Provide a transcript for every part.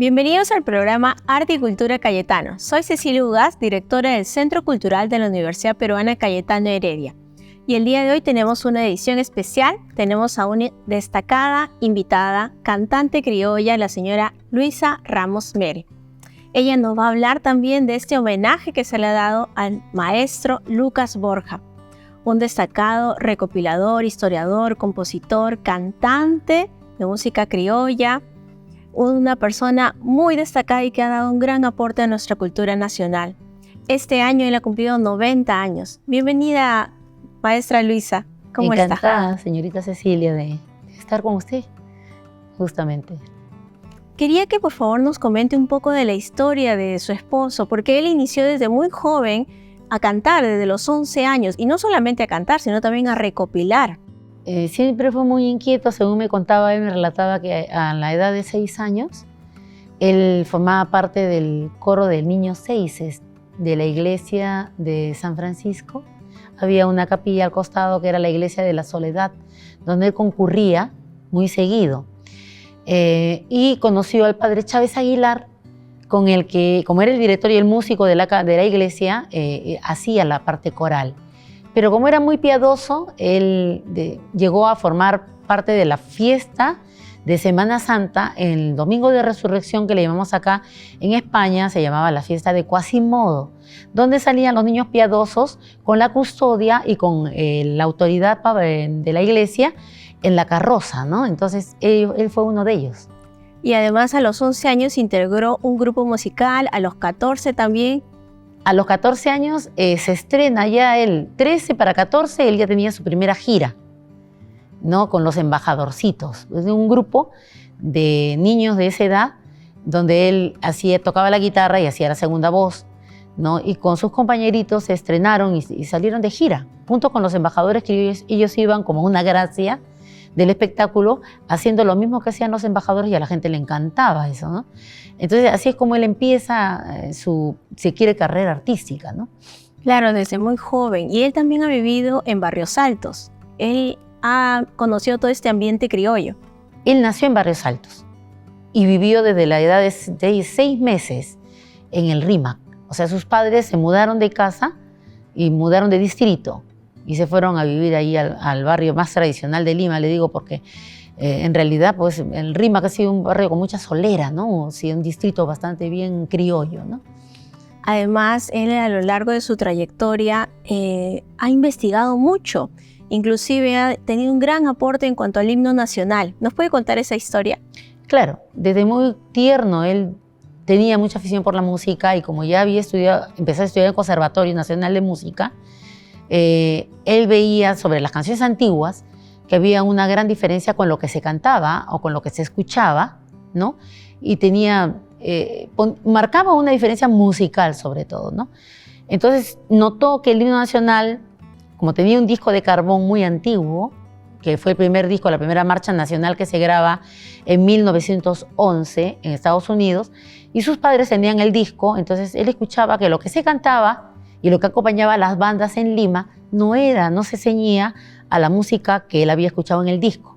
Bienvenidos al programa Arte y Cultura Cayetano. Soy Cecilia Ugaz, directora del Centro Cultural de la Universidad Peruana Cayetano Heredia. Y el día de hoy tenemos una edición especial. Tenemos a una destacada invitada, cantante criolla, la señora Luisa Ramos Mere. Ella nos va a hablar también de este homenaje que se le ha dado al maestro Lucas Borja, un destacado recopilador, historiador, compositor, cantante de música criolla, una persona muy destacada y que ha dado un gran aporte a nuestra cultura nacional. Este año él ha cumplido 90 años. Bienvenida, maestra Luisa. ¿Cómo está? Encantada, señorita Cecilia, de estar con usted, justamente. Quería que por favor nos comente un poco de la historia de su esposo, porque él inició desde muy joven a cantar, desde los 11 años, y no solamente a cantar, sino también a recopilar. Siempre fue muy inquieto, según me contaba, él me relataba que a la edad de 6 años, él formaba parte del coro del Niño Seises de la iglesia de San Francisco. Había una capilla al costado que era la iglesia de la Soledad, donde él concurría muy seguido. Y conoció al padre Chávez Aguilar, con el que, como era el director y el músico de la iglesia, hacía la parte coral. Pero como era muy piadoso, él llegó a formar parte de la fiesta de Semana Santa, el Domingo de Resurrección, que le llamamos acá en España, se llamaba la fiesta de Quasimodo, donde salían los niños piadosos con la custodia y con la autoridad de la iglesia en la carroza, ¿no? Entonces él fue uno de ellos. Y además a los 11 años integró un grupo musical, a los 14 también. A los 14 años se estrena ya el 13 para 14, él ya tenía su primera gira, ¿no? Con los embajadorcitos, es un grupo de niños de esa edad donde él tocaba la guitarra y hacía la segunda voz, ¿no? Y con sus compañeritos se estrenaron y salieron de gira, junto con los embajadores que ellos iban como una gracia del espectáculo, haciendo lo mismo que hacían los embajadores y a la gente le encantaba eso, ¿no? Entonces así es como él empieza si quiere, carrera artística, ¿no? Claro, desde muy joven. Y él también ha vivido en Barrios Altos. Él ha conocido todo este ambiente criollo. Él nació en Barrios Altos y vivió desde la edad de 6 meses en el Rímac. O sea, sus padres se mudaron de casa y mudaron de distrito y se fueron a vivir ahí al barrio más tradicional de Lima, le digo, porque en realidad pues el Rímac ha sido un barrio con mucha solera, ¿no? Sí, un distrito bastante bien criollo, ¿no? Además, él a lo largo de su trayectoria ha investigado mucho. Inclusive ha tenido un gran aporte en cuanto al himno nacional. ¿Nos puede contar esa historia? Claro, desde muy tierno él tenía mucha afición por la música y como ya había empezado a estudiar en el Conservatorio Nacional de Música, él veía sobre las canciones antiguas que había una gran diferencia con lo que se cantaba o con lo que se escuchaba, ¿no? Y marcaba una diferencia musical sobre todo, ¿no? Entonces notó que el himno nacional, como tenía un disco de carbón muy antiguo, que fue el primer disco, la primera marcha nacional que se graba en 1911 en Estados Unidos, y sus padres tenían el disco, entonces él escuchaba que lo que se cantaba y lo que acompañaba a las bandas en Lima no se ceñía a la música que él había escuchado en el disco.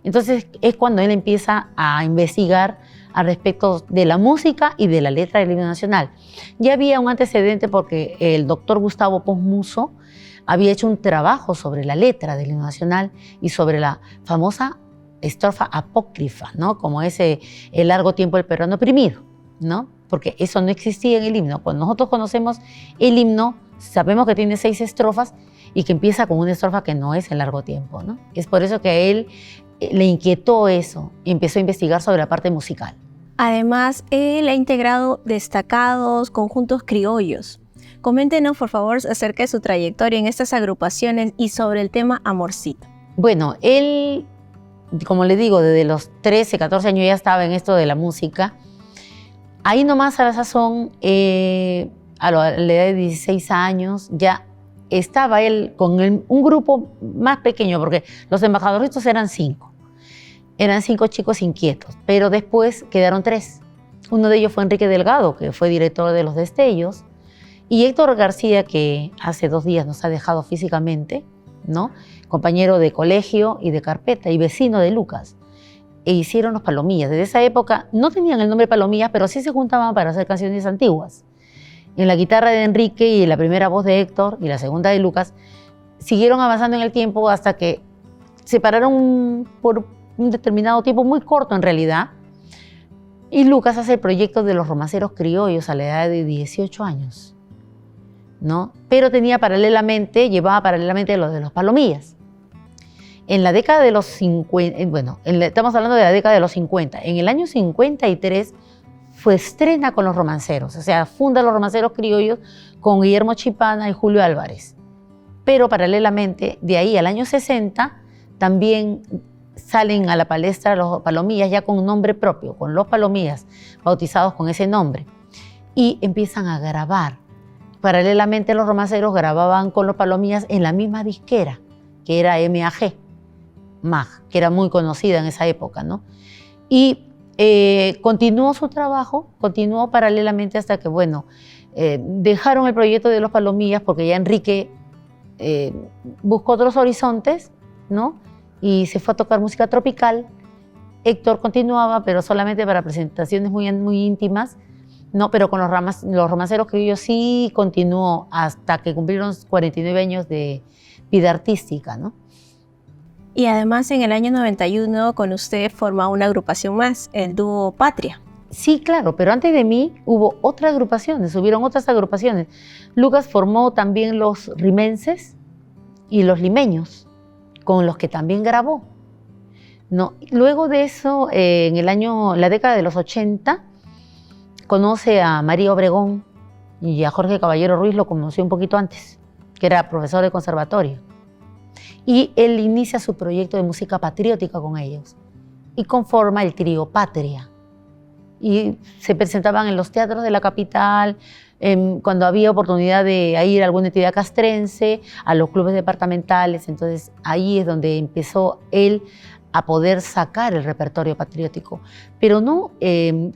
Entonces es cuando él empieza a investigar al respecto de la música y de la letra del himno nacional. Ya había un antecedente porque el doctor Gustavo Pons Musso había hecho un trabajo sobre la letra del himno nacional y sobre la famosa estrofa apócrifa, ¿no? Como el largo tiempo del peruano oprimido, ¿no? Porque eso no existía en el himno. Cuando nosotros conocemos el himno, sabemos que tiene 6 estrofas y que empieza con una estrofa que no es el largo tiempo, ¿no? Es por eso que a él le inquietó eso y empezó a investigar sobre la parte musical. Además, él ha integrado destacados conjuntos criollos. Coméntenos, por favor, acerca de su trayectoria en estas agrupaciones y sobre el tema Amorcito. Bueno, él, como le digo, desde los 13, 14 años ya estaba en esto de la música. Ahí nomás a la sazón, a la edad de 16 años, ya estaba él con un grupo más pequeño, porque los embajadorcitos eran 5. Eran 5 chicos inquietos, pero después quedaron 3. Uno de ellos fue Enrique Delgado, que fue director de Los Destellos, y Héctor García, que hace 2 días nos ha dejado físicamente, ¿no? Compañero de colegio y de carpeta y vecino de Lucas. e hicieron los Palomillas. Desde esa época no tenían el nombre Palomillas, pero sí se juntaban para hacer canciones antiguas. En la guitarra de Enrique y la primera voz de Héctor y la segunda de Lucas, siguieron avanzando en el tiempo hasta que se pararon por un determinado tiempo, muy corto en realidad, y Lucas hace el proyecto de los romanceros criollos a la edad de 18 años, ¿no? Pero llevaba paralelamente lo de los Palomillas. En la década de los 50, estamos hablando de la década de los 50, en el año 53 estrena con los romanceros, o sea, funda los romanceros criollos con Guillermo Chipana y Julio Álvarez. Pero paralelamente, de ahí al año 60, también salen a la palestra los Palomillas ya con un nombre propio, con los Palomillas, bautizados con ese nombre, y empiezan a grabar. Paralelamente los romanceros grababan con los Palomillas en la misma disquera, que era MAG, que era muy conocida en esa época, ¿no? Y continuó su trabajo, continuó paralelamente hasta que, dejaron el proyecto de los Palomillas porque ya Enrique buscó otros horizontes, ¿no? Y se fue a tocar música tropical. Héctor continuaba, pero solamente para presentaciones muy, muy íntimas, ¿no? Pero con los romanceros criollos sí continuó hasta que cumplieron 49 años de vida artística, ¿no? Y además en el año 91 con usted forma una agrupación más, el dúo Patria. Sí, claro, pero antes de mí hubieron otras agrupaciones. Lucas formó también los rimenses y los limeños, con los que también grabó, ¿no? Luego de eso, la década de los 80, conoce a María Obregón y a Jorge Caballero Ruiz, lo conoció un poquito antes, que era profesor de conservatorio. Y él inicia su proyecto de música patriótica con ellos y conforma el trío Patria. Y se presentaban en los teatros de la capital, cuando había oportunidad de ir a alguna entidad castrense, a los clubes departamentales. Entonces ahí es donde empezó él a poder sacar el repertorio patriótico, pero no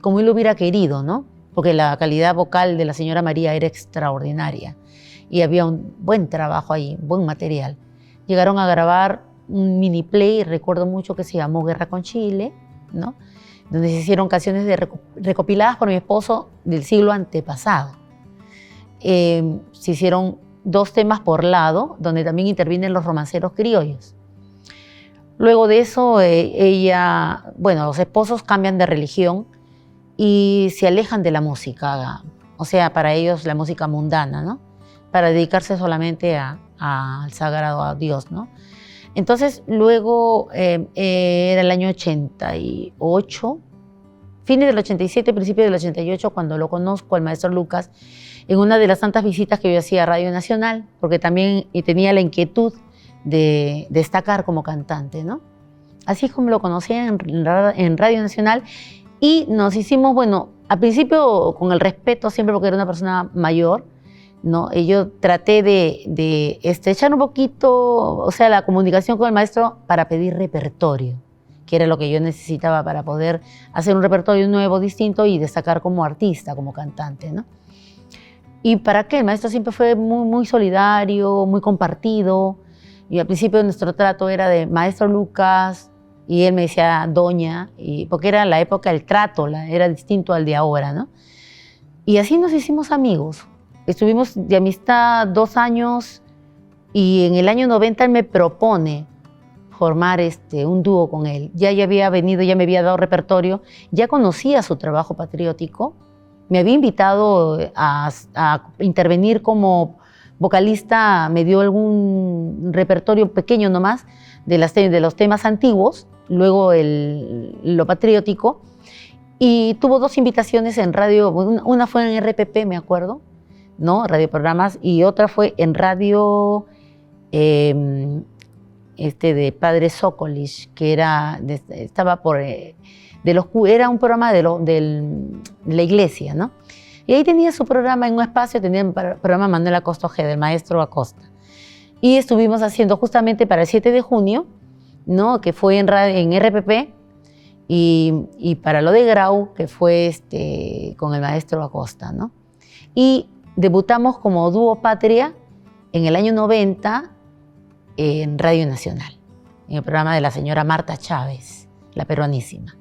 como él lo hubiera querido, ¿no? Porque la calidad vocal de la señora María era extraordinaria y había un buen trabajo ahí, buen material. Llegaron a grabar un mini play, recuerdo mucho, que se llamó Guerra con Chile, ¿no? Donde se hicieron canciones recopiladas por mi esposo del siglo antepasado. Se hicieron 2 temas por lado, donde también intervienen los romanceros criollos. Luego de eso, los esposos cambian de religión y se alejan de la música, o sea, para ellos la música mundana, ¿no? Para dedicarse solamente al sagrado, a Dios, ¿no? Entonces, luego era el año 88, fines del 87, principios del 88, cuando lo conozco al maestro Lucas, en una de las tantas visitas que yo hacía a Radio Nacional, porque también tenía la inquietud de destacar como cantante, ¿no? Así es como lo conocí en Radio Nacional y nos hicimos, al principio con el respeto siempre porque era una persona mayor, ¿no? Y yo traté de estrechar un poquito, o sea, la comunicación con el maestro para pedir repertorio, que era lo que yo necesitaba para poder hacer un repertorio nuevo, distinto y destacar como artista, como cantante, ¿no? ¿Y para qué? El maestro siempre fue muy, muy solidario, muy compartido. Y al principio nuestro trato era de maestro Lucas, y él me decía doña, porque era la época del trato, era distinto al de ahora, ¿no? Y así nos hicimos amigos. Estuvimos de amistad 2 años y en el año 90 él me propone formar un dúo con él. Ya había venido, ya me había dado repertorio, ya conocía su trabajo patriótico, me había invitado a intervenir como vocalista, me dio algún repertorio pequeño nomás de los temas antiguos, luego lo patriótico, y tuvo 2 invitaciones en radio, una fue en RPP, me acuerdo, ¿no? Radioprogramas, y otra fue en radio de Padre Sokolish, que era era un programa de la iglesia, ¿no? Y ahí tenía su programa en un espacio, tenía el programa Manuel Acosta Ojeda, del maestro Acosta. Y estuvimos haciendo justamente para el 7 de junio, ¿no? Que fue en RPP, y para lo de Grau, que fue con el maestro Acosta, ¿no? Y debutamos como dúo Patria en el año 90 en Radio Nacional, en el programa de la señora Marta Chávez, la peruanísima.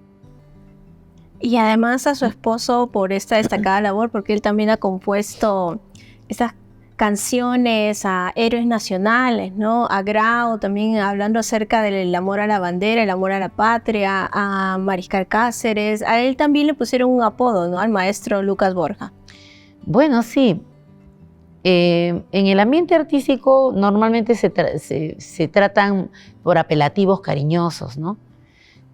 Y además a su esposo por esta destacada labor, porque él también ha compuesto estas canciones a héroes nacionales, ¿no? A Grau, también hablando acerca del amor a la bandera, el amor a la patria, a Mariscal Cáceres. A él también le pusieron un apodo, ¿no? Al maestro Lucas Borja. Bueno, sí. En el ambiente artístico normalmente se tratan por apelativos cariñosos, ¿no?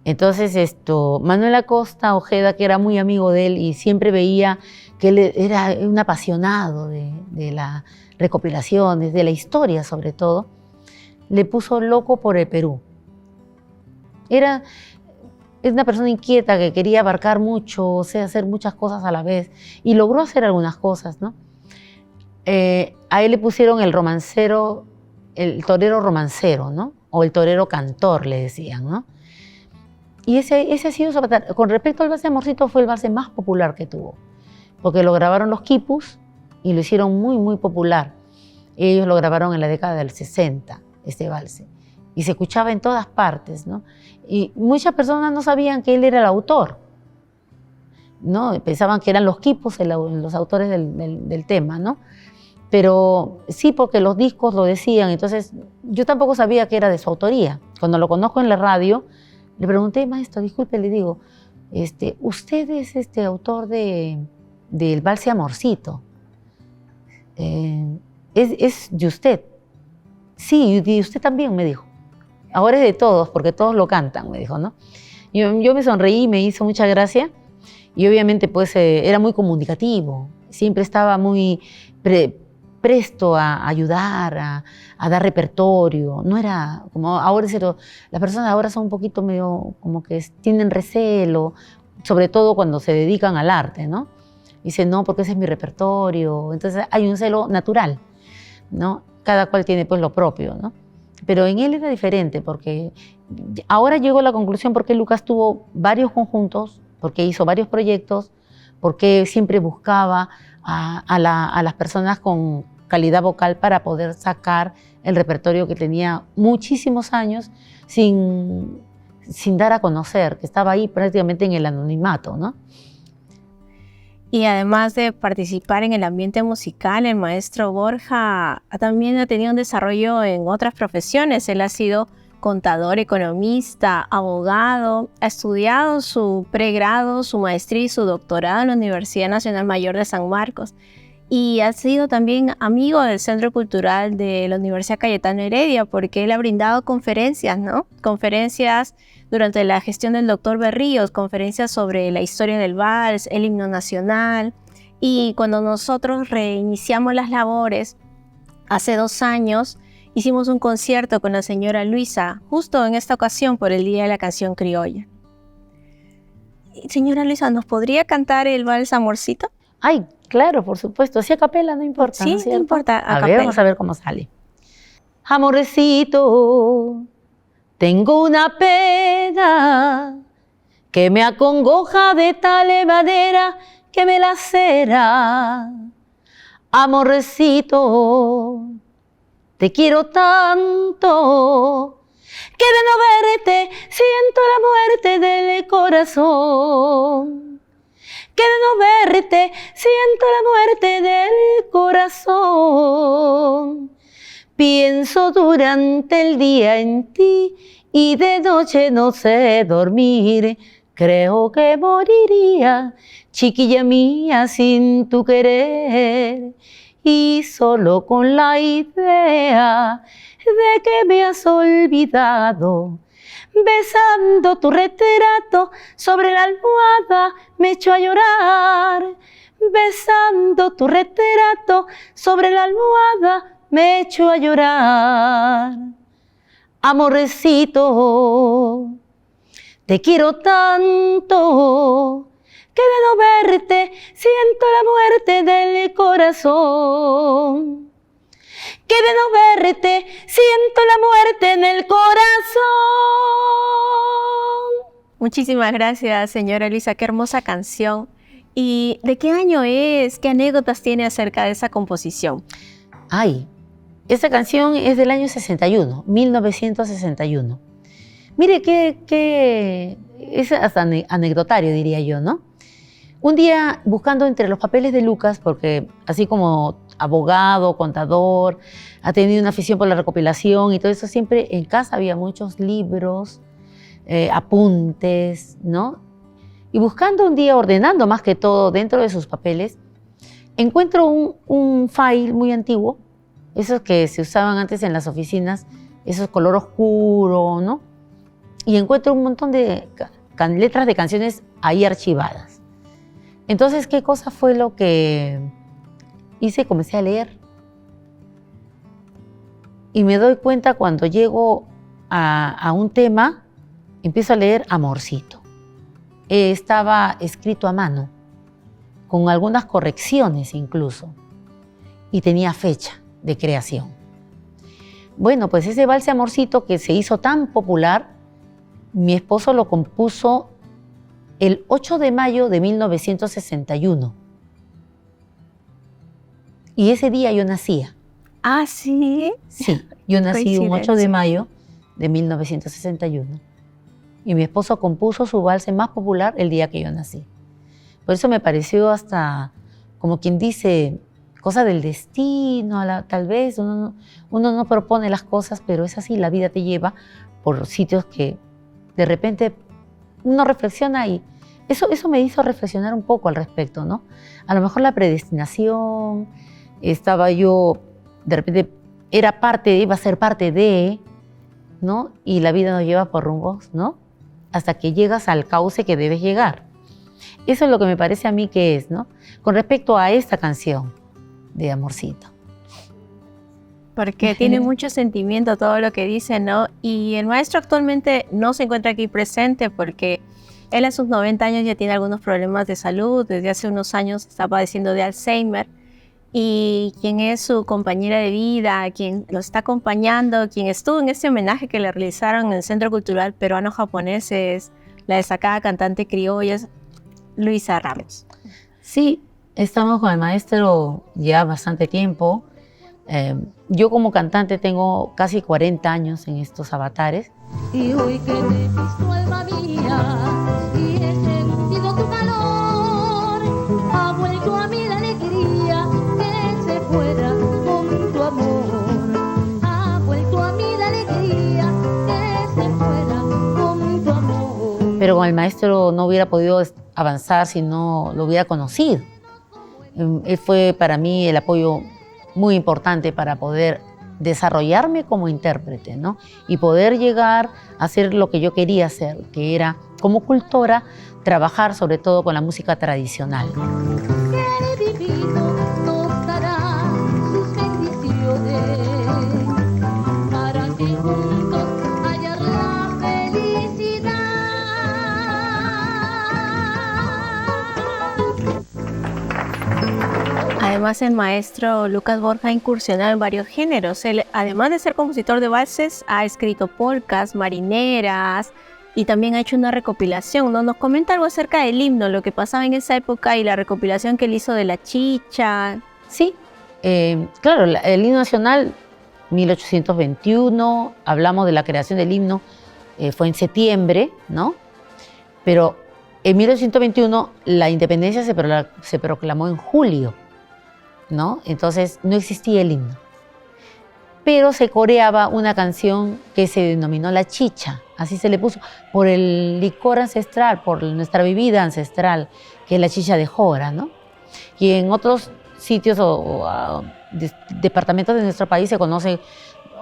Entonces, Manuel Acosta Ojeda, que era muy amigo de él y siempre veía que él era un apasionado de las recopilaciones, de la historia sobre todo, le puso loco por el Perú. Es una persona inquieta que quería abarcar mucho, o sea, hacer muchas cosas a la vez, y logró hacer algunas cosas, ¿no? A él le pusieron el romancero, el torero romancero, ¿no? O el torero cantor, le decían, ¿no? Y ese ha sido su batalla. Con respecto al vals de Amorcito, fue el vals más popular que tuvo, porque lo grabaron los Quipus y lo hicieron muy, muy popular. Ellos lo grabaron en la década del 60, este vals, y se escuchaba en todas partes, ¿no? Y muchas personas no sabían que él era el autor, ¿no? Pensaban que eran los Quipus los autores del tema, ¿no? Pero sí, porque los discos lo decían, entonces yo tampoco sabía que era de su autoría. Cuando lo conozco en la radio, le pregunté, maestro, disculpe, le digo, ¿usted es autor del vals Amorcito? ¿Es de usted? Sí, y usted también, me dijo. Ahora es de todos, porque todos lo cantan, me dijo, ¿no? Yo me sonreí, me hizo mucha gracia, y obviamente pues era muy comunicativo, siempre estaba muy presto a ayudar, a dar repertorio. No era como ahora, las personas ahora son un poquito medio como que tienen recelo, sobre todo cuando se dedican al arte, ¿no? Dicen, no, porque ese es mi repertorio. Entonces hay un celo natural, ¿no? Cada cual tiene pues lo propio, ¿no? Pero en él era diferente, porque ahora llego a la conclusión por qué Lucas tuvo varios conjuntos, porque hizo varios proyectos, porque siempre buscaba a las personas con calidad vocal para poder sacar el repertorio que tenía muchísimos años sin dar a conocer, que estaba ahí prácticamente en el anonimato, ¿no? Y además de participar en el ambiente musical, el maestro Borja también ha tenido un desarrollo en otras profesiones. Él ha sido contador, economista, abogado, ha estudiado su pregrado, su maestría y su doctorado en la Universidad Nacional Mayor de San Marcos. Y ha sido también amigo del Centro Cultural de la Universidad Cayetano Heredia, porque él ha brindado conferencias, ¿no? Conferencias durante la gestión del doctor Berríos, conferencias sobre la historia del vals, el himno nacional. Y cuando nosotros reiniciamos las labores, hace 2 años, hicimos un concierto con la señora Luisa, justo en esta ocasión por el Día de la Canción Criolla. Señora Luisa, ¿nos podría cantar el vals Amorcito? Ay, claro, por supuesto. Si a capela no importa, sí, ¿no no importa. A ver, vamos a ver cómo sale. Amorcito, tengo una pena que me acongoja de tal manera que me lacera. Amorcito, te quiero tanto que de no verte siento la muerte del corazón. Que de no verte siento la muerte del corazón. Pienso durante el día en ti y de noche no sé dormir. Creo que moriría, chiquilla mía, sin tu querer. Y solo con la idea de que me has olvidado, besando tu retrato sobre la almohada, me echo a llorar. Besando tu retrato sobre la almohada, me echo a llorar. Amorcito, te quiero tanto que de no verte siento la muerte del corazón. Que de no verte siento la muerte en el corazón. Muchísimas gracias, señora Luisa. Qué hermosa canción. ¿Y de qué año es? ¿Qué anécdotas tiene acerca de esa composición? Ay, esta canción es del año 61, 1961. Mire qué es hasta anecdotario, diría yo, ¿no? Un día, buscando entre los papeles de Lucas, porque así como abogado, contador, ha tenido una afición por la recopilación y todo eso, siempre en casa había muchos libros, apuntes, ¿no? Y buscando un día, ordenando más que todo dentro de sus papeles, encuentro un file muy antiguo, esos que se usaban antes en las oficinas, esos color oscuro, ¿no? Y encuentro un montón de letras de canciones ahí archivadas. Entonces, ¿qué cosa fue lo que hice? Comencé a leer. Y me doy cuenta cuando llego a un tema, empiezo a leer Amorcito. Estaba escrito a mano, con algunas correcciones incluso, y tenía fecha de creación. Bueno, pues ese vals Amorcito que se hizo tan popular, mi esposo lo compuso el 8 de mayo de 1961. Y ese día yo nacía. Ah, ¿sí? Sí, yo nací un 8 de mayo de 1961. Y mi esposo compuso su vals más popular el día que yo nací. Por eso me pareció hasta, como quien dice, cosa del destino, tal vez. Uno no propone las cosas, pero es así, la vida te lleva por sitios que de repente uno reflexiona y eso me hizo reflexionar un poco al respecto, ¿no? A lo mejor la predestinación, estaba yo, de repente iba a ser parte de, ¿no? Y la vida nos lleva por rumbos, ¿no? Hasta que llegas al cauce que debes llegar. Eso es lo que me parece a mí que es, ¿no? Con respecto a esta canción de Amorcito. Porque tiene mucho sentimiento todo lo que dice, ¿no? Y el maestro actualmente no se encuentra aquí presente porque él a sus 90 años ya tiene algunos problemas de salud. Desde hace unos años está padeciendo de Alzheimer. Y quien es su compañera de vida, quien lo está acompañando, quien estuvo en este homenaje que le realizaron en el Centro Cultural Peruano-Japonés, es la destacada cantante criolla Luisa Ramos. Sí, estamos con el maestro ya bastante tiempo. Yo como cantante tengo casi 40 años en estos avatares. Y hoy que te he visto, alma mía, y he sentido tu calor, ha vuelto a mí la alegría que se fuera con tu amor. Ha vuelto a mí la alegría que se fuera con tu amor. Pero con el maestro no hubiera podido avanzar si no lo hubiera conocido. Él fue para mí el apoyo muy importante para poder desarrollarme como intérprete, ¿no? Y poder llegar a hacer lo que yo quería hacer, que era, como cultora, trabajar sobre todo con la música tradicional. Que el divino nos dará sus bendiciones para que juntos hallar la felicidad. Además, el maestro Lucas Borja ha incursionado en varios géneros. Él, además de ser compositor de valses, ha escrito polcas, marineras y también ha hecho una recopilación, ¿no? Nos comenta algo acerca del himno, lo que pasaba en esa época y la recopilación que él hizo de la chicha. Sí, claro, el himno nacional, 1821, hablamos de la creación del himno, fue en septiembre, ¿no? Pero en 1821 la independencia se proclamó en julio, ¿no? Entonces no existía el himno. Pero se coreaba una canción que se denominó la chicha, así se le puso, por el licor ancestral, por nuestra bebida ancestral, que es la chicha de jora, ¿no? Y en otros sitios o departamentos de nuestro país se conoce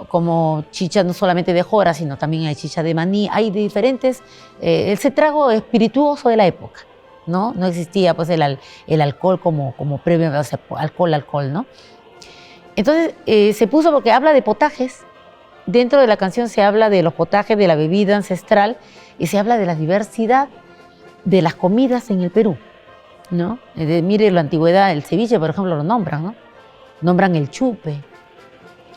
como chicha no solamente de jora, sino también hay chicha de maní, hay de diferentes, el trago espirituoso de la época, ¿no? No existía pues el alcohol como previo, o sea, alcohol, ¿no? Entonces se puso porque habla de potajes. Dentro de la canción se habla de los potajes, de la bebida ancestral y se habla de la diversidad de las comidas en el Perú, ¿no? Mire la antigüedad, el ceviche, por ejemplo, lo nombran, ¿no? Nombran el chupe,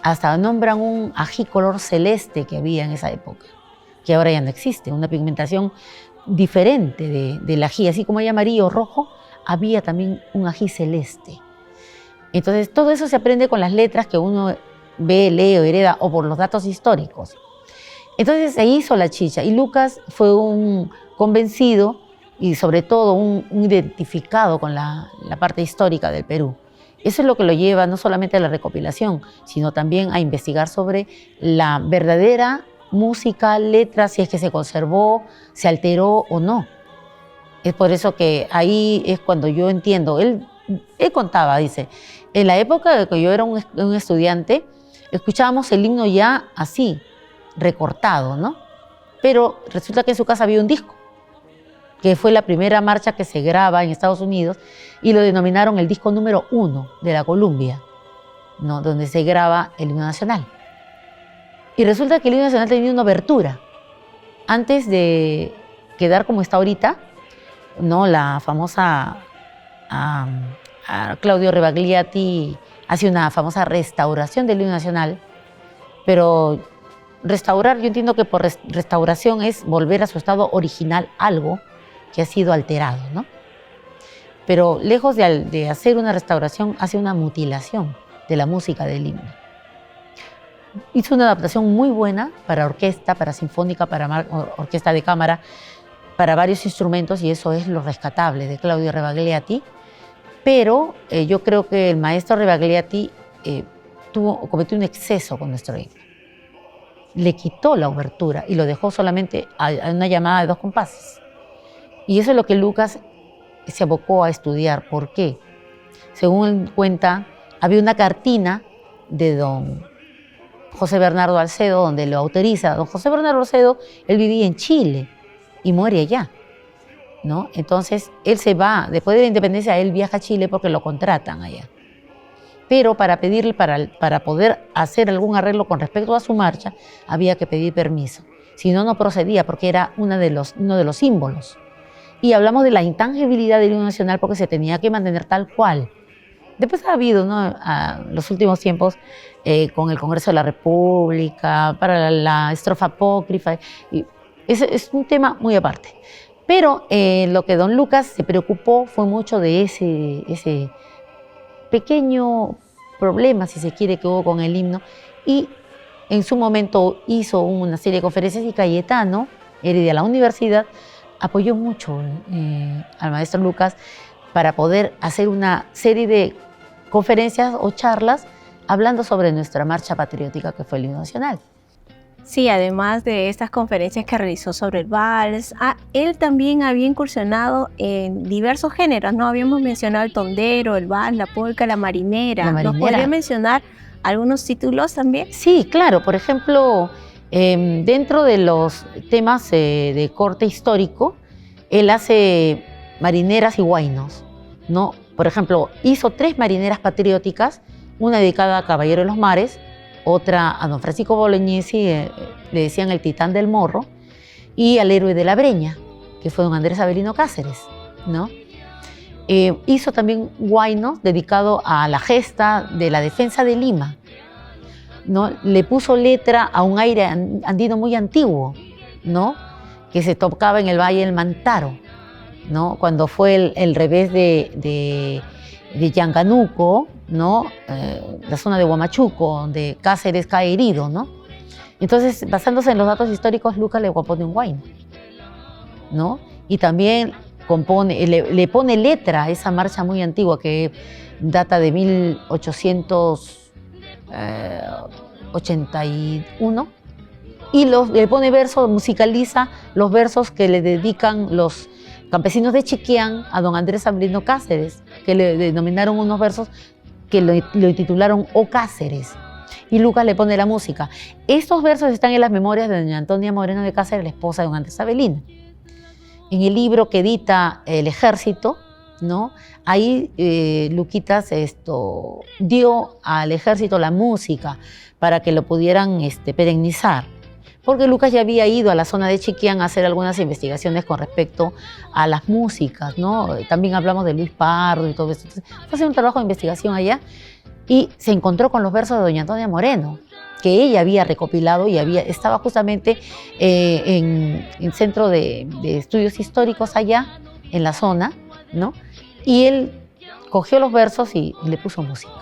hasta nombran un ají color celeste que había en esa época, que ahora ya no existe, una pigmentación diferente del ají, así como hay amarillo o rojo, había también un ají celeste. Entonces, todo eso se aprende con las letras que uno ve, lee o hereda, o por los datos históricos. Entonces, se hizo la chicha, y Lucas fue un convencido y sobre todo un identificado con la parte histórica del Perú. Eso es lo que lo lleva no solamente a la recopilación, sino también a investigar sobre la verdadera música, letra, si es que se conservó, se alteró o no. Es por eso que ahí es cuando yo entiendo. Él contaba, dice, en la época de que yo era un estudiante, escuchábamos el himno ya así, recortado, ¿no? Pero resulta que en su casa había un disco, que fue la primera marcha que se graba en Estados Unidos, y lo denominaron el disco número 1 de la Columbia, ¿no? Donde se graba el himno nacional. Y resulta que el himno nacional tenía una obertura. Antes de quedar como está ahorita, ¿no? La famosa Claudio Rebagliati hace una famosa restauración del himno nacional, pero restaurar, yo entiendo que por restauración es volver a su estado original algo que ha sido alterado, ¿no? Pero lejos de hacer una restauración, hace una mutilación de la música del himno. Hizo una adaptación muy buena para orquesta, para sinfónica, para orquesta de cámara, para varios instrumentos, y eso es lo rescatable de Claudio Rebagliati. Pero yo creo que el maestro Rebagliati cometió un exceso con nuestro himno. Le quitó la obertura y lo dejó solamente a una llamada de 2 compases. Y eso es lo que Lucas se abocó a estudiar. ¿Por qué? Según él cuenta, había una cartina de don José Bernardo Alcedo donde lo autoriza. Don José Bernardo Alcedo, él vivía en Chile y muere allá, ¿no? Entonces, él se va, después de la independencia, él viaja a Chile porque lo contratan allá. Pero para poder hacer algún arreglo con respecto a su marcha, había que pedir permiso. Si no, no procedía porque era uno de los símbolos. Y hablamos de la intangibilidad del himno nacional porque se tenía que mantener tal cual. Después ha habido, ¿no? Los últimos tiempos con el Congreso de la República, para la estrofa apócrifa. Y es un tema muy aparte. Pero lo que don Lucas se preocupó fue mucho de ese pequeño problema, si se quiere, que hubo con el himno. Y en su momento hizo una serie de conferencias y Cayetano, Heredia, la universidad, apoyó mucho al maestro Lucas para poder hacer una serie de conferencias o charlas hablando sobre nuestra marcha patriótica que fue el himno nacional. Sí, además de estas conferencias que realizó sobre el vals, él también había incursionado en diversos géneros, ¿no? Habíamos mencionado el tondero, el vals, la polca, la marinera. ¿Nos podría mencionar algunos títulos también? Sí, claro. Por ejemplo, dentro de los temas de corte histórico, él hace marineras y huaynos, ¿no? Por ejemplo, hizo 3 marineras patrióticas, una dedicada a Caballero de los Mares, otra a don Francisco Bolognesi, le decían el Titán del Morro, y al héroe de la Breña, que fue don Andrés Avelino Cáceres, ¿no? Hizo también huaynos dedicado a la gesta de la defensa de Lima, ¿no? Le puso letra a un aire andino muy antiguo, ¿no? Que se tocaba en el Valle del Mantaro, ¿no? Cuando fue el revés de Yanganuco, ¿no? La zona de Huamachuco, donde Cáceres cae herido, ¿no? Entonces, basándose en los datos históricos, Lucas le compone un huayno, ¿no? Y también le pone letra a esa marcha muy antigua que data de 1881, y le pone verso, musicaliza los versos que le dedican los campesinos de Chiquián a don Andrés Avelino Cáceres, que le denominaron unos versos que lo titularon O Cáceres, y Lucas le pone la música. Estos versos están en las memorias de doña Antonia Moreno de Cáceres, la esposa de don Andrés Avelino. En el libro que edita El Ejército, ¿no? Ahí Luquitas dio al ejército la música para que lo pudieran perennizar. Porque Lucas ya había ido a la zona de Chiquián a hacer algunas investigaciones con respecto a las músicas, ¿no? También hablamos de Luis Pardo y todo eso. Entonces, fue a hacer un trabajo de investigación allá y se encontró con los versos de doña Antonia Moreno, que ella había recopilado y estaba justamente en Centro de Estudios Históricos allá, en la zona, ¿no? Y él cogió los versos y le puso música.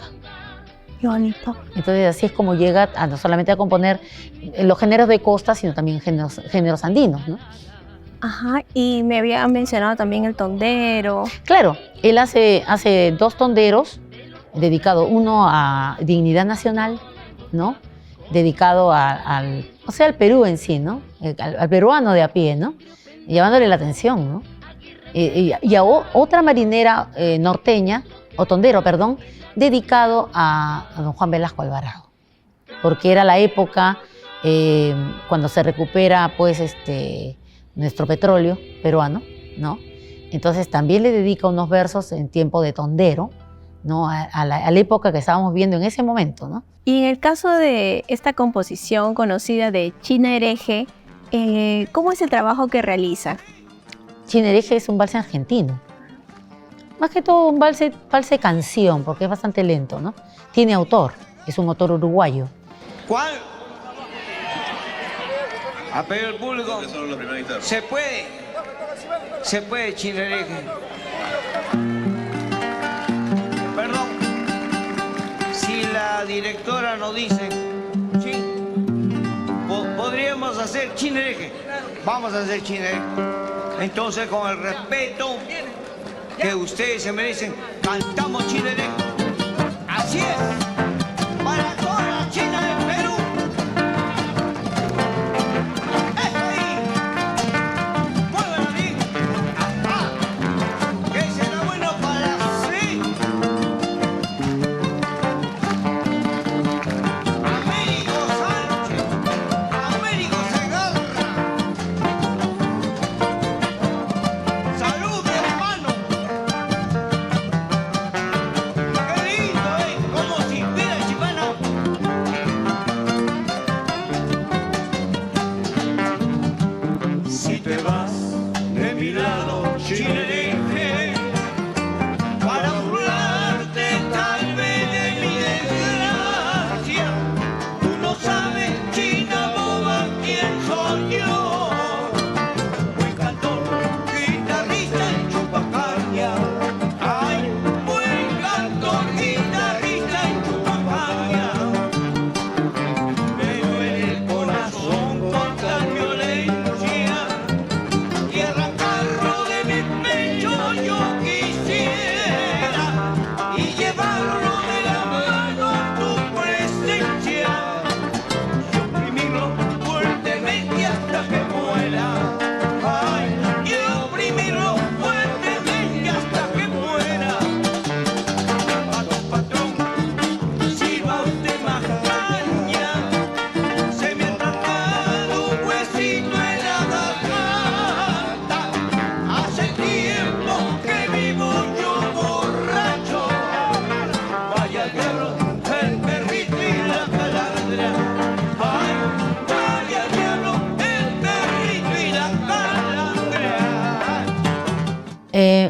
Qué bonito. Entonces así es como llega no solamente a componer los géneros de costa, sino también géneros andinos, ¿no? Ajá, y me había mencionado también el tondero. Claro, él hace 2 tonderos, dedicado uno a Dignidad Nacional, ¿no? Dedicado o sea, al Perú en sí, ¿no? Al peruano de a pie, ¿no? Llamándole la atención, ¿no? Y a otra marinera norteña, o tondero, perdón, dedicado a don Juan Velasco Alvarado, porque era la época cuando se recupera, pues, nuestro petróleo peruano, ¿no? Entonces también le dedica unos versos en tiempo de tondero, ¿no? A la época que estábamos viendo en ese momento, ¿no? Y en el caso de esta composición conocida de China Hereje, ¿cómo es el trabajo que realiza? China Hereje es un vals argentino. Más que todo un vals canción, porque es bastante lento, ¿no? Tiene autor, es un autor uruguayo. ¿Cuál? Apelo al público. Se puede, China Hereje. Perdón, si la directora nos dice, sí, podríamos hacer China Hereje. Vamos a hacer China Hereje. Entonces, con el respeto que ustedes se merecen, cantamos China Hereje. Así es, para toda la China del Perú.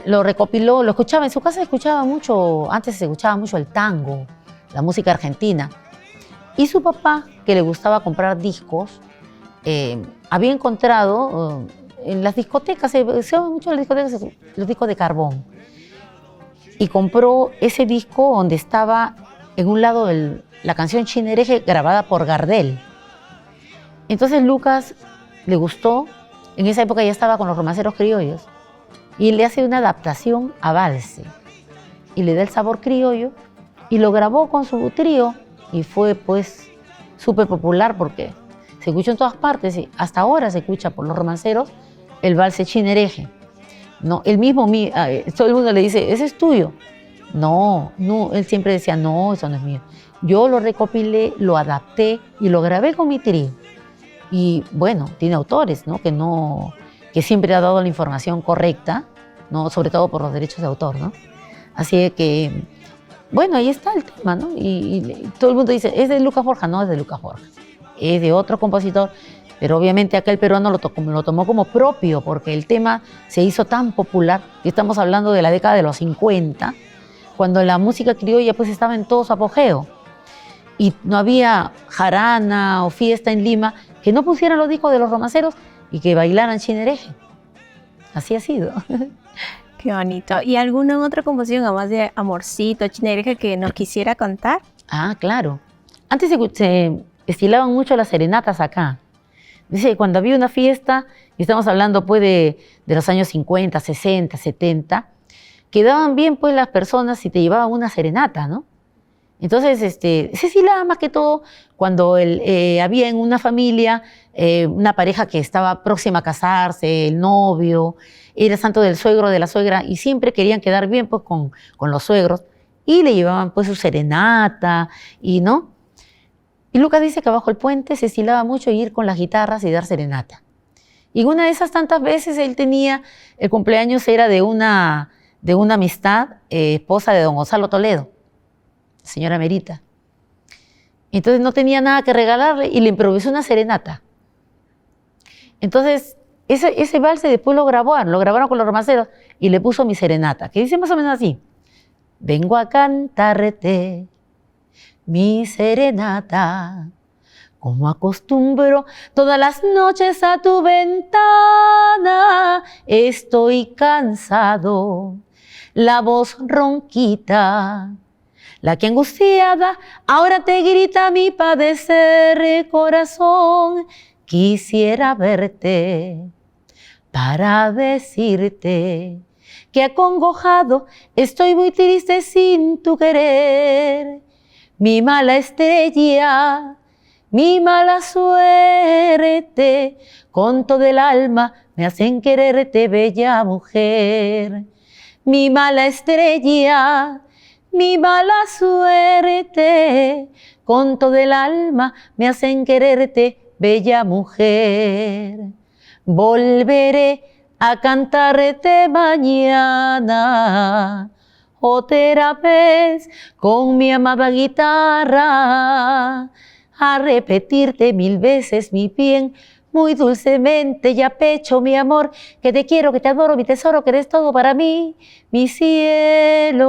Lo recopiló, lo escuchaba, en su casa escuchaba mucho, antes se escuchaba mucho el tango, la música argentina. Y su papá, que le gustaba comprar discos, había encontrado en las discotecas, se usaban mucho en las discotecas los discos de carbón. Y compró ese disco donde estaba en un lado la canción China Hereje grabada por Gardel. Entonces Lucas le gustó, en esa época ya estaba con los romanceros criollos, y le hace una adaptación a valse y le da el sabor criollo y lo grabó con su trío y fue pues súper popular porque se escuchó en todas partes y hasta ahora se escucha por los romanceros el valse China Hereje. No, él mismo, todo el mundo le dice, ¿ese es tuyo? No, él siempre decía, no, eso no es mío. Yo lo recopilé, lo adapté y lo grabé con mi trío. Y bueno, tiene autores, ¿no? Que siempre ha dado la información correcta, ¿no? Sobre todo por los derechos de autor, ¿no? Así que, bueno, ahí está el tema, ¿no? Y todo el mundo dice, ¿es de Lucas Borja? No es de Lucas Borja, es de otro compositor, pero obviamente aquel peruano lo tomó como propio, porque el tema se hizo tan popular, que estamos hablando de la década de los 50, cuando la música criolla pues estaba en todo su apogeo, y no había jarana o fiesta en Lima que no pusieran los discos de los romanceros y que bailaran China Hereje. Así ha sido. Qué bonito. ¿Y alguna otra composición, además de Amorcito, China Hereje, que nos quisiera contar? Ah, claro. Antes se estilaban mucho las serenatas acá, Dice, cuando había una fiesta, y estamos hablando pues de los años 50, 60, 70, quedaban bien pues las personas si te llevaban una serenata, ¿no? Entonces, Cecilia, más que todo, cuando había en una familia una pareja que estaba próxima a casarse, el novio, era santo del suegro, de la suegra, y siempre querían quedar bien pues con los suegros, y le llevaban pues su serenata, ¿no? Y Lucas dice que bajo el puente se estilaba mucho ir con las guitarras y dar serenata. Y una de esas tantas veces él tenía, el cumpleaños era de una amistad, esposa de don Gonzalo Toledo, señora Merita. Entonces no tenía nada que regalarle y le improvisó una serenata. Entonces ese valse después lo grabaron con los romanceros y le puso Mi Serenata, que dice más o menos así: vengo a cantarte mi serenata, como acostumbro todas las noches a tu ventana. Estoy cansado, la voz ronquita, la que angustiada ahora te grita mi padecer corazón. Quisiera verte para decirte que acongojado estoy muy triste sin tu querer. Mi mala estrella, mi mala suerte, con todo el alma me hacen quererte, bella mujer. Mi mala estrella, mi mala suerte, con todo el alma me hacen quererte, bella mujer. Volveré a cantarte mañana otra vez con mi amada guitarra, a repetirte 1000 veces mi bien, muy dulcemente y a pecho mi amor, que te quiero, que te adoro, mi tesoro, que eres todo para mí, mi cielo.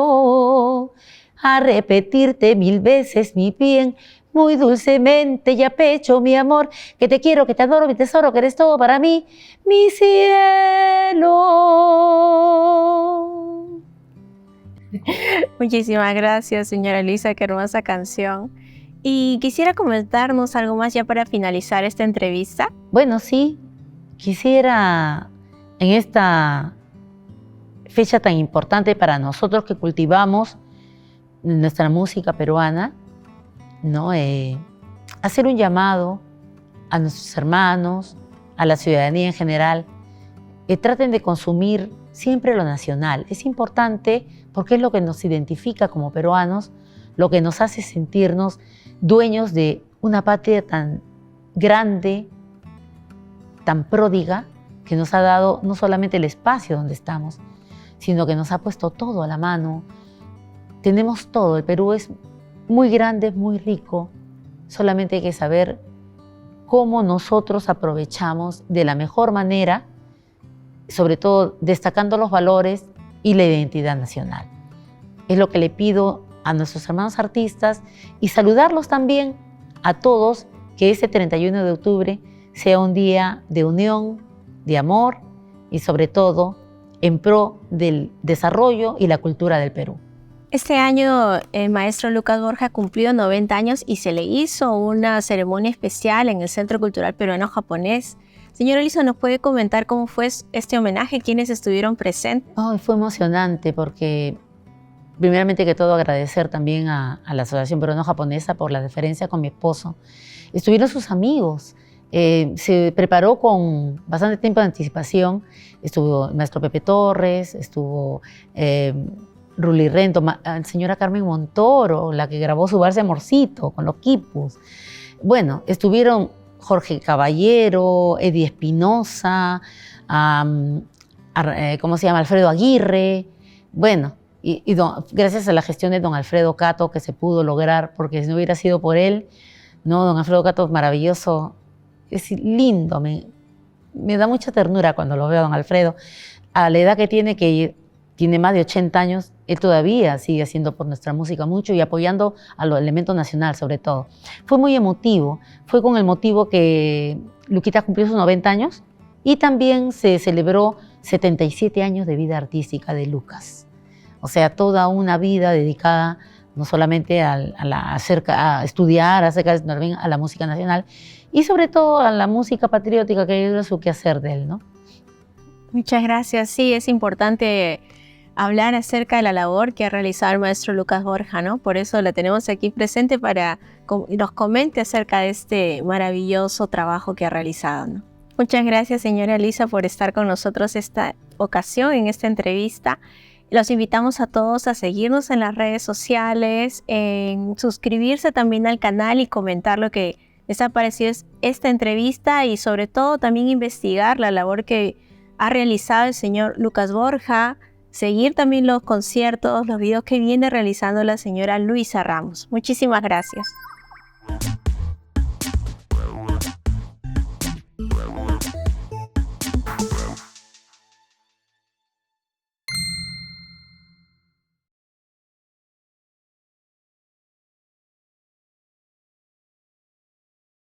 A repetirte 1000 veces mi bien, muy dulcemente y a pecho mi amor, que te quiero, que te adoro, mi tesoro, que eres todo para mí, mi cielo. Muchísimas gracias, señora Elisa, qué hermosa canción. Y quisiera comentarnos algo más ya para finalizar esta entrevista. Bueno, sí, quisiera en esta fecha tan importante para nosotros que cultivamos nuestra música peruana, ¿no? Hacer un llamado a nuestros hermanos, a la ciudadanía en general, traten de consumir siempre lo nacional. Es importante porque es lo que nos identifica como peruanos, lo que nos hace sentirnos dueños de una patria tan grande, tan pródiga, que nos ha dado no solamente el espacio donde estamos, sino que nos ha puesto todo a la mano. Tenemos todo, el Perú es muy grande, muy rico, solamente hay que saber cómo nosotros aprovechamos de la mejor manera, sobre todo destacando los valores y la identidad nacional. Es lo que le pido a nuestros hermanos artistas y saludarlos también a todos, que ese 31 de octubre sea un día de unión, de amor y sobre todo en pro del desarrollo y la cultura del Perú. Este año el maestro Lucas Borja cumplió 90 años y se le hizo una ceremonia especial en el Centro Cultural Peruano-Japonés. Señora Elisa, ¿nos puede comentar cómo fue este homenaje? ¿Quiénes estuvieron presentes? Fue emocionante porque, primeramente que todo, agradecer también a la Asociación Peruano-Japonesa por la deferencia con mi esposo. Estuvieron sus amigos. Se preparó con bastante tiempo de anticipación. Estuvo el maestro Pepe Torres, estuvo Ruli Rento, señora Carmen Montoro, la que grabó su vals Amorcito con los quipus. Bueno, estuvieron Jorge Caballero, Eddie Espinosa, ¿cómo se llama? Alfredo Aguirre. Bueno, gracias a la gestión de don Alfredo Cato que se pudo lograr, porque si no hubiera sido por él, no, don Alfredo Cato es maravilloso, es lindo, me da mucha ternura cuando lo veo a don Alfredo. A la edad que tiene más de 80 años, él todavía sigue haciendo por nuestra música mucho y apoyando a los elementos nacional sobre todo. Fue muy emotivo, fue con el motivo que Luquita cumplió sus 90 años y también se celebró 77 años de vida artística de Lucas. O sea, toda una vida dedicada no solamente a estudiar acerca de también a la música nacional y sobre todo a la música patriótica, que es su quehacer de él, ¿no? Muchas gracias. Sí, es importante hablar acerca de la labor que ha realizado el maestro Lucas Borja, ¿no? Por eso la tenemos aquí presente para que nos comente acerca de este maravilloso trabajo que ha realizado, ¿no? Muchas gracias, señora Elisa, por estar con nosotros esta ocasión, en esta entrevista. Los invitamos a todos a seguirnos en las redes sociales, en suscribirse también al canal y comentar lo que les ha parecido esta entrevista y sobre todo también investigar la labor que ha realizado el señor Lucas Borja, seguir también los conciertos, los videos que viene realizando la señora Luisa Ramos. Muchísimas gracias.